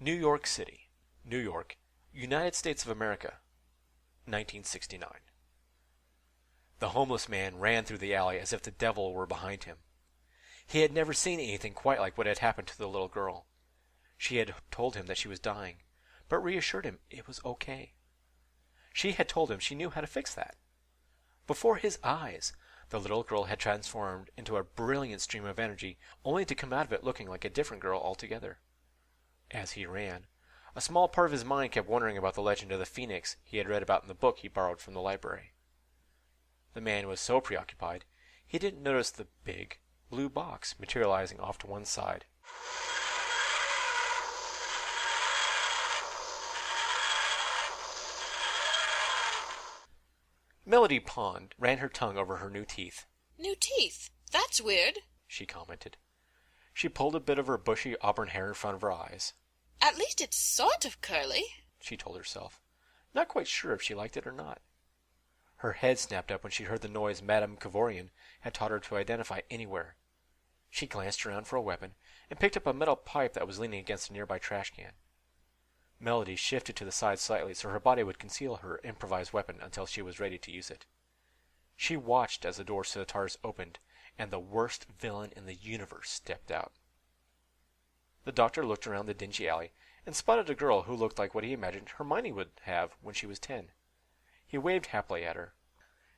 New York City, New York, United States of America, 1969. The homeless man ran through the alley as if the devil were behind him. He had never seen anything quite like what had happened to the little girl. She had told him that she was dying, but reassured him it was okay. She had told him she knew how to fix that. Before his eyes, the little girl had transformed into a brilliant stream of energy, only to come out of it looking like a different girl altogether. As he ran, a small part of his mind kept wondering about the legend of the phoenix he had read about in the book he borrowed from the library. The man was so preoccupied, he didn't notice the big, blue box materializing off to one side. Melody Pond ran her tongue over her new teeth. New teeth? That's weird, she commented. She pulled a bit of her bushy auburn hair in front of her eyes. At least it's sort of curly, she told herself, not quite sure if she liked it or not. Her head snapped up when she heard the noise Madame Cavorian had taught her to identify anywhere. She glanced around for a weapon and picked up a metal pipe that was leaning against a nearby trash can. Melody shifted to the side slightly so her body would conceal her improvised weapon until she was ready to use it. She watched as the door to the TARDIS opened and the worst villain in the universe stepped out. The Doctor looked around the dingy alley and spotted a girl who looked like what he imagined Hermione would have when she was 10. He waved happily at her.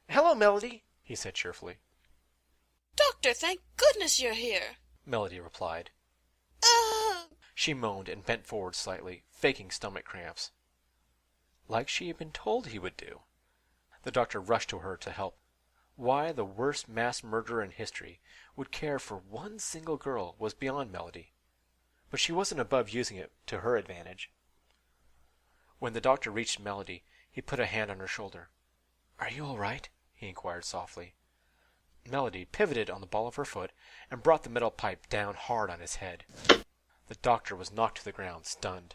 "Hello, Melody," he said cheerfully. Doctor, thank goodness you're here, Melody replied. She moaned and bent forward slightly, faking stomach cramps. Like she had been told he would do. The Doctor rushed to her to help. Why the worst mass murderer in history would care for one single girl was beyond Melody. But she wasn't above using it to her advantage. When the Doctor reached Melody, he put a hand on her shoulder. "Are you all right?" he inquired softly. Melody pivoted on the ball of her foot and brought the metal pipe down hard on his head. The Doctor was knocked to the ground, stunned.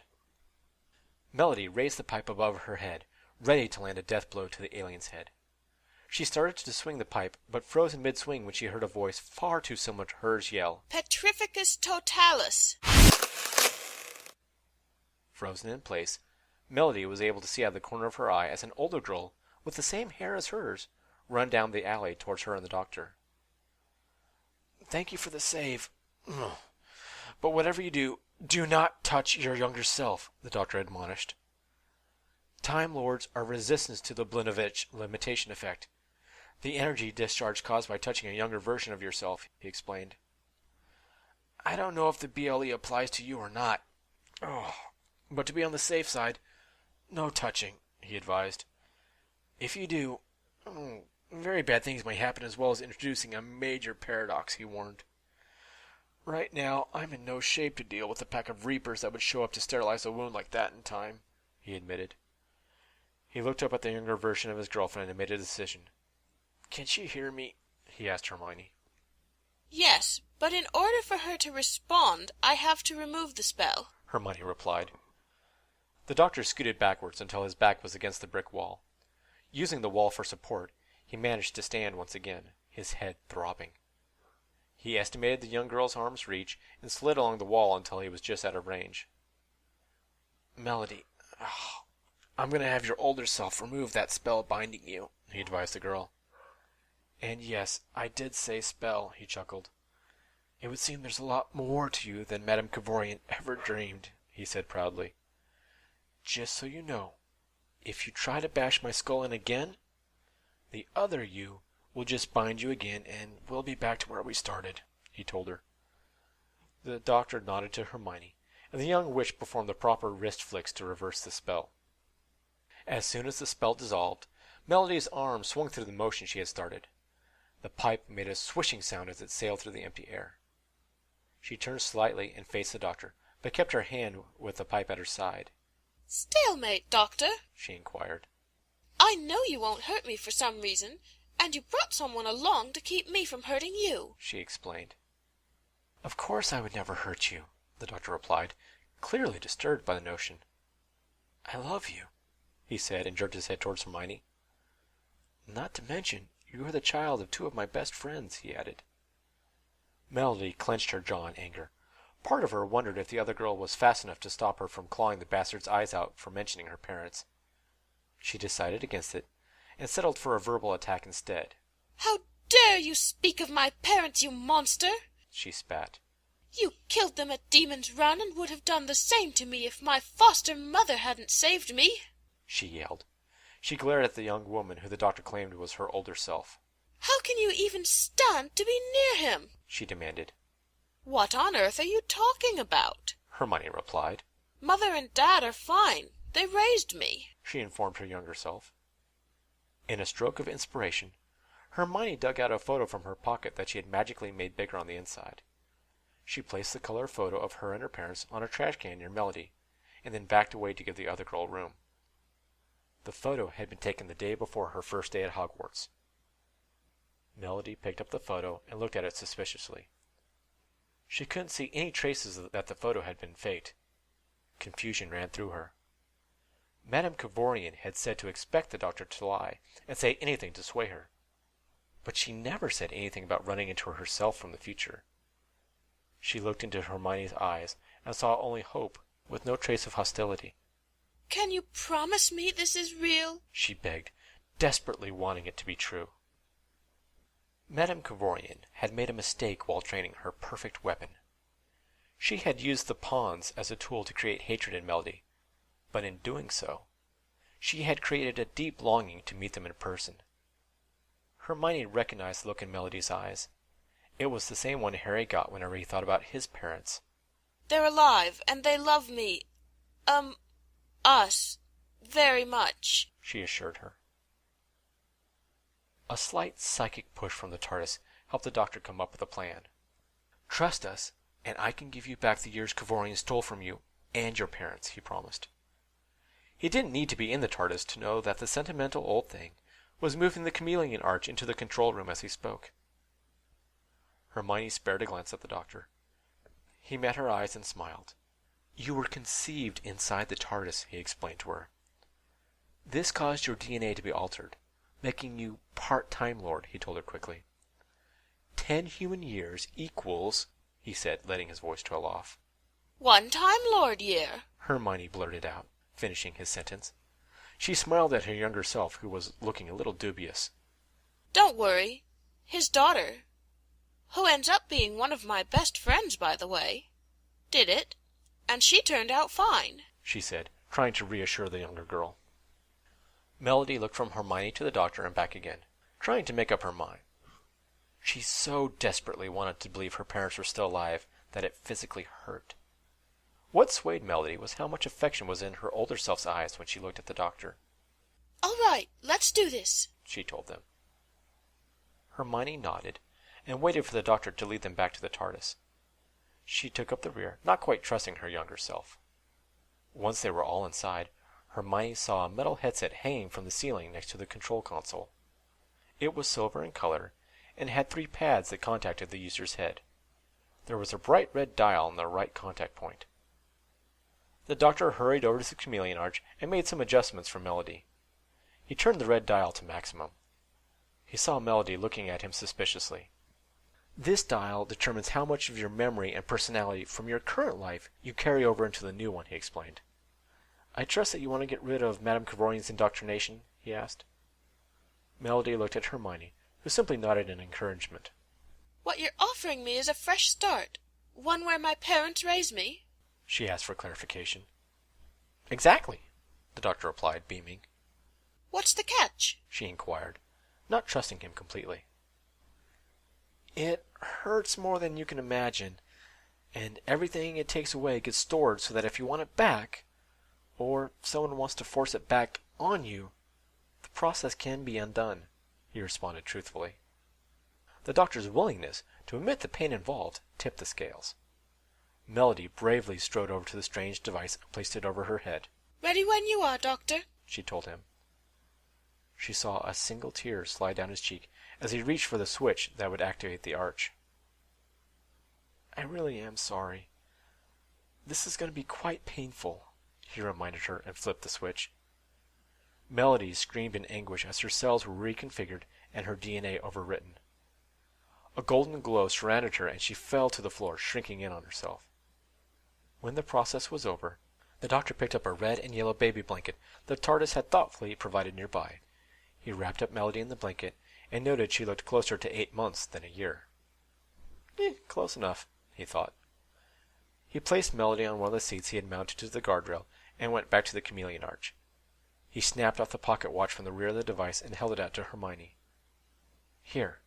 Melody raised the pipe above her head, ready to land a death blow to the alien's head. She started to swing the pipe, but froze in mid-swing when she heard a voice far too similar to hers yell, Petrificus totalis! Frozen in place, Melody was able to see out of the corner of her eye as an older girl, with the same hair as hers, run down the alley towards her and the Doctor. "Thank you for the save. But whatever you do, do not touch your younger self," the Doctor admonished. "Time Lords are resistant to the Blinovitch limitation effect. The energy discharge caused by touching a younger version of yourself," he explained. "I don't know if the BLE applies to you or not. But to be on the safe side, no touching," he advised. "If you do, very bad things may happen as well as introducing a major paradox," he warned. "Right now, I'm in no shape to deal with a pack of Reapers that would show up to sterilize a wound like that in time," he admitted. He looked up at the younger version of his girlfriend and made a decision. "Can she hear me?" he asked Hermione. Yes, but in order for her to respond, I have to remove the spell, Hermione replied. The Doctor scooted backwards until his back was against the brick wall. Using the wall for support, he managed to stand once again, his head throbbing. He estimated the young girl's arm's reach and slid along the wall until he was just out of range. "Melody, I'm going to have your older self remove that spell binding you," he advised the girl. "And yes, I did say spell," he chuckled. "It would seem there's a lot more to you than Madame Cavorian ever dreamed," he said proudly. "Just so you know, if you try to bash my skull in again, the other you will just bind you again and we'll be back to where we started," he told her. The Doctor nodded to Hermione, and the young witch performed the proper wrist flicks to reverse the spell. As soon as the spell dissolved, Melody's arm swung through the motion she had started. The pipe made a swishing sound as it sailed through the empty air. She turned slightly and faced the Doctor, but kept her hand with the pipe at her side. "Stalemate, Doctor?" she inquired. "I know you won't hurt me for some reason, and you brought someone along to keep me from hurting you," she explained. "Of course I would never hurt you," the Doctor replied, clearly disturbed by the notion. "I love you," he said, and jerked his head towards Hermione. "Not to mention, you are the child of two of my best friends," he added. Melody clenched her jaw in anger. Part of her wondered if the other girl was fast enough to stop her from clawing the bastard's eyes out for mentioning her parents. She decided against it, and settled for a verbal attack instead. "How dare you speak of my parents, you monster!" she spat. "You killed them at Demon's Run, and would have done the same to me if my foster mother hadn't saved me," she yelled. She glared at the young woman who the doctor claimed was her older self. "How can you even stand to be near him?" she demanded. "What on earth are you talking about?" Hermione replied. "Mother and Dad are fine. They raised me," she informed her younger self. In a stroke of inspiration, Hermione dug out a photo from her pocket that she had magically made bigger on the inside. She placed the color photo of her and her parents on a trash can near Melody, and then backed away to give the other girl room. The photo had been taken the day before her first day at Hogwarts. Melody picked up the photo and looked at it suspiciously. She couldn't see any traces that the photo had been faked. Confusion ran through her. Madame Kovorian had said to expect the doctor to lie and say anything to sway her. But she never said anything about running into herself from the future. She looked into Hermione's eyes and saw only hope, with no trace of hostility. "Can you promise me this is real?" she begged, desperately wanting it to be true. Madame Kovorian had made a mistake while training her perfect weapon. She had used the pawns as a tool to create hatred in Melody, but in doing so, she had created a deep longing to meet them in person. Hermione recognized the look in Melody's eyes. It was the same one Harry got whenever he thought about his parents. "They're alive, and they love me, us, very much," she assured her. A slight psychic push from the TARDIS helped the doctor come up with a plan. "Trust us, and I can give you back the years Kovorian stole from you and your parents," he promised. He didn't need to be in the TARDIS to know that the sentimental old thing was moving the chameleon arch into the control room as he spoke. Hermione spared a glance at the doctor. He met her eyes and smiled. "You were conceived inside the TARDIS," he explained to her. "This caused your DNA to be altered, making you part-Time Lord," he told her quickly. 10 human years equals, he said, letting his voice trail off. "1 Time Lord year," Hermione blurted out, finishing his sentence. She smiled at her younger self, who was looking a little dubious. "Don't worry. His daughter, who ends up being one of my best friends, by the way, did it, and she turned out fine," she said, trying to reassure the younger girl. Melody looked from Hermione to the doctor and back again, trying to make up her mind. She so desperately wanted to believe her parents were still alive that it physically hurt. What swayed Melody was how much affection was in her older self's eyes when she looked at the doctor. "All right, let's do this," she told them. Hermione nodded and waited for the doctor to lead them back to the TARDIS. She took up the rear, not quite trusting her younger self. Once they were all inside, Hermione saw a metal headset hanging from the ceiling next to the control console. It was silver in color and had 3 pads that contacted the user's head. There was a bright red dial on the right contact point. The doctor hurried over to the chameleon arch and made some adjustments for Melody. He turned the red dial to maximum. He saw Melody looking at him suspiciously. "This dial determines how much of your memory and personality from your current life you carry over into the new one," he explained. "I trust that you want to get rid of Madame Kovorian's indoctrination?" he asked. Melody looked at Hermione, who simply nodded in encouragement. "What you're offering me is a fresh start, one where my parents raised me?" she asked for clarification. "Exactly," the doctor replied, beaming. "What's the catch?" she inquired, not trusting him completely. "It hurts more than you can imagine, and everything it takes away gets stored so that if you want it back, or if someone wants to force it back on you, the process can be undone," he responded truthfully. The doctor's willingness to admit the pain involved tipped the scales. Melody bravely strode over to the strange device and placed it over her head. "Ready when you are, Doctor," she told him. She saw a single tear slide down his cheek as he reached for the switch that would activate the arch. "I really am sorry. This is going to be quite painful," he reminded her and flipped the switch. Melody screamed in anguish as her cells were reconfigured and her DNA overwritten. A golden glow surrounded her and she fell to the floor, shrinking in on herself. When the process was over, the doctor picked up a red and yellow baby blanket the TARDIS had thoughtfully provided nearby. He wrapped up Melody in the blanket and noted she looked closer to 8 months than a year. Close enough, he thought. He placed Melody on one of the seats he had mounted to the guardrail and went back to the chameleon arch. He snapped off the pocket watch from the rear of the device and held it out to Hermione. Here,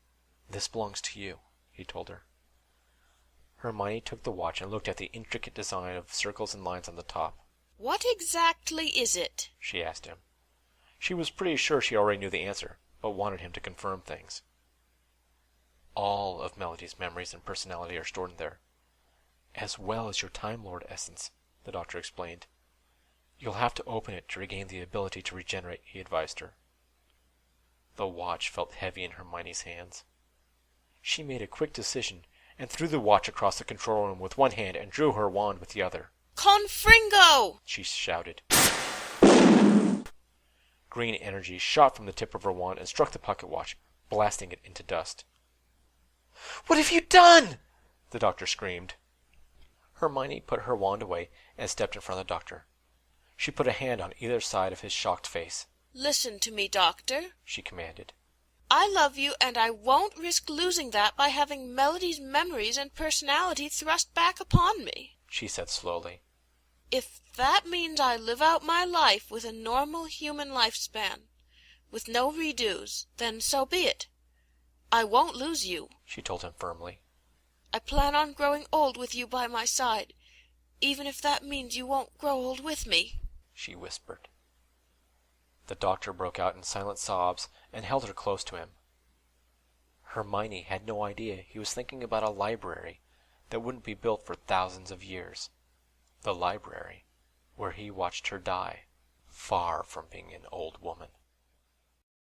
this belongs to you, he told her. Hermione took the watch and looked at the intricate design of circles and lines on the top. What exactly is it? She asked him. She was pretty sure she already knew the answer, but wanted him to confirm things. All of Melody's memories and personality are stored in there, as well as your Time Lord essence, the doctor explained. You'll have to open it to regain the ability to regenerate, he advised her. The watch felt heavy in Hermione's hands. She made a quick decision and threw the watch across the control room with one hand and drew her wand with the other. Confringo! She shouted. Green energy shot from the tip of her wand and struck the pocket watch, blasting it into dust. What have you done? The doctor screamed. Hermione put her wand away and stepped in front of the doctor. She put a hand on either side of his shocked face. Listen to me, Doctor, she commanded. I love you, and I won't risk losing that by having Melody's memories and personality thrust back upon me, she said slowly. If that means I live out my life with a normal human lifespan, with no redos, then so be it. I won't lose you, she told him firmly. I plan on growing old with you by my side, even if that means you won't grow old with me, she whispered. The doctor broke out in silent sobs and held her close to him. Hermione had no idea he was thinking about a library that wouldn't be built for thousands of years. The library where he watched her die, far from being an old woman.